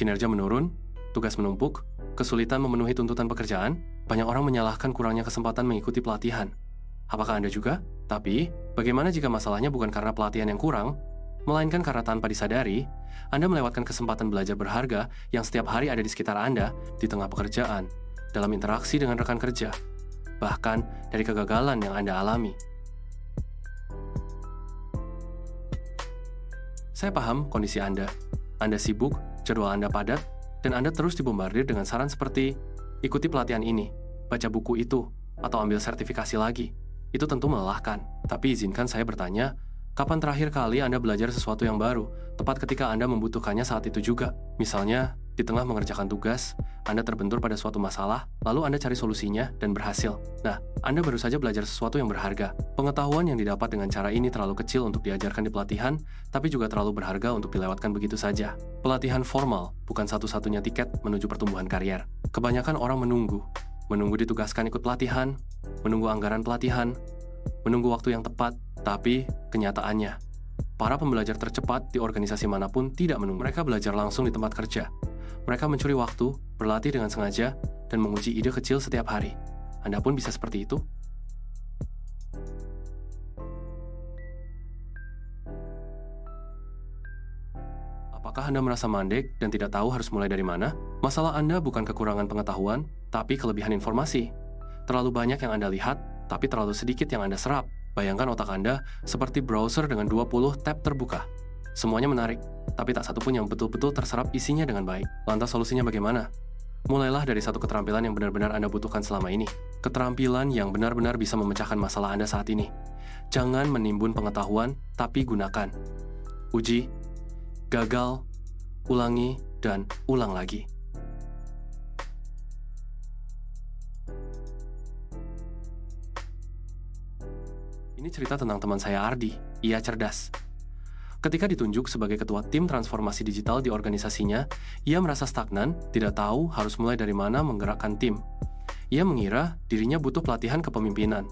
kinerja menurun, tugas menumpuk, kesulitan memenuhi tuntutan pekerjaan, banyak orang menyalahkan kurangnya kesempatan mengikuti pelatihan. Apakah Anda juga? Tapi, bagaimana jika masalahnya bukan karena pelatihan yang kurang, melainkan karena tanpa disadari, Anda melewatkan kesempatan belajar berharga yang setiap hari ada di sekitar Anda, di tengah pekerjaan, dalam interaksi dengan rekan kerja, bahkan dari kegagalan yang Anda alami. Saya paham kondisi Anda. Anda sibuk, jadwal Anda padat, dan Anda terus dibombardir dengan saran seperti ikuti pelatihan ini, baca buku itu, atau ambil sertifikasi lagi. Itu tentu melelahkan, tapi izinkan saya bertanya, kapan terakhir kali Anda belajar sesuatu yang baru, tepat ketika Anda membutuhkannya saat itu juga? Misalnya, di tengah mengerjakan tugas, Anda terbentur pada suatu masalah, lalu Anda cari solusinya dan berhasil. Nah, Anda baru saja belajar sesuatu yang berharga. Pengetahuan yang didapat dengan cara ini terlalu kecil untuk diajarkan di pelatihan, tapi juga terlalu berharga untuk dilewatkan begitu saja. Pelatihan formal bukan satu-satunya tiket menuju pertumbuhan karier. Kebanyakan orang menunggu ditugaskan ikut pelatihan, menunggu anggaran pelatihan, menunggu waktu yang tepat, tapi kenyataannya, para pembelajar tercepat di organisasi manapun tidak menunggu. Mereka belajar langsung di tempat kerja. Mereka mencuri waktu, berlatih dengan sengaja, dan menguji ide kecil setiap hari. Anda pun bisa seperti itu? Apakah Anda merasa mandek dan tidak tahu harus mulai dari mana? Masalah Anda bukan kekurangan pengetahuan, tapi kelebihan informasi. Terlalu banyak yang Anda lihat, tapi terlalu sedikit yang Anda serap. Bayangkan otak Anda seperti browser dengan 20 tab terbuka. Semuanya menarik, tapi tak satu pun yang betul-betul terserap isinya dengan baik. Lantas solusinya bagaimana? Mulailah dari satu keterampilan yang benar-benar Anda butuhkan selama ini. Keterampilan yang benar-benar bisa memecahkan masalah Anda saat ini. Jangan menimbun pengetahuan, tapi gunakan. Uji, gagal, ulangi, dan ulang lagi. Ini cerita tentang teman saya Ardi. Ia cerdas. Ketika ditunjuk sebagai ketua tim transformasi digital di organisasinya, ia merasa stagnan, tidak tahu harus mulai dari mana menggerakkan tim. Ia mengira dirinya butuh pelatihan kepemimpinan.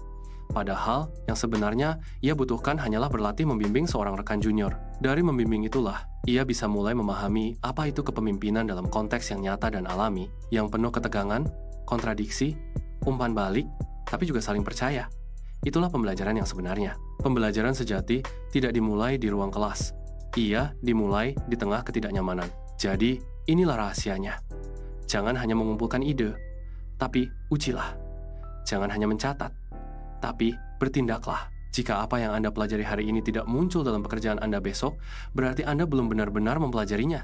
Padahal, yang sebenarnya ia butuhkan hanyalah berlatih membimbing seorang rekan junior. Dari membimbing itulah, ia bisa mulai memahami apa itu kepemimpinan dalam konteks yang nyata dan alami, yang penuh ketegangan, kontradiksi, umpan balik, tapi juga saling percaya. Itulah pembelajaran yang sebenarnya. Pembelajaran sejati tidak dimulai di ruang kelas. Ia dimulai di tengah ketidaknyamanan. Jadi, inilah rahasianya. Jangan hanya mengumpulkan ide, tapi ujilah. Jangan hanya mencatat, tapi bertindaklah. Jika apa yang Anda pelajari hari ini tidak muncul dalam pekerjaan Anda besok, berarti Anda belum benar-benar mempelajarinya.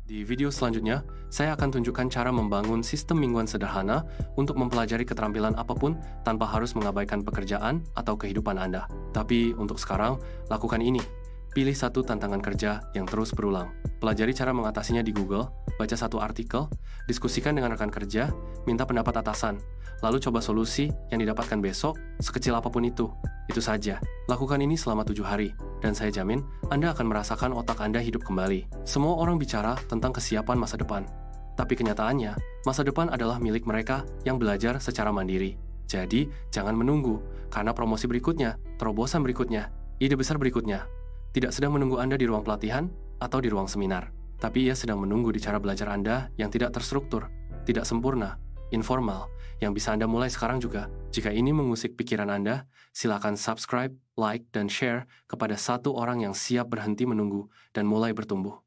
Di video selanjutnya, saya akan tunjukkan cara membangun sistem mingguan sederhana untuk mempelajari keterampilan apapun tanpa harus mengabaikan pekerjaan atau kehidupan Anda. Tapi untuk sekarang, lakukan ini. Pilih satu tantangan kerja yang terus berulang. Pelajari cara mengatasinya di Google, baca satu artikel, diskusikan dengan rekan kerja, minta pendapat atasan, lalu coba solusi yang didapatkan besok, sekecil apapun itu. Itu saja. Lakukan ini selama 7 hari, dan saya jamin Anda akan merasakan otak Anda hidup kembali. Semua orang bicara tentang kesiapan masa depan. Tapi kenyataannya, masa depan adalah milik mereka yang belajar secara mandiri. Jadi, jangan menunggu, karena promosi berikutnya, terobosan berikutnya, ide besar berikutnya, tidak sedang menunggu Anda di ruang pelatihan atau di ruang seminar. Tapi ia sedang menunggu di cara belajar Anda yang tidak terstruktur, tidak sempurna, informal, yang bisa Anda mulai sekarang juga. Jika ini mengusik pikiran Anda, silakan subscribe, like, dan share kepada satu orang yang siap berhenti menunggu dan mulai bertumbuh.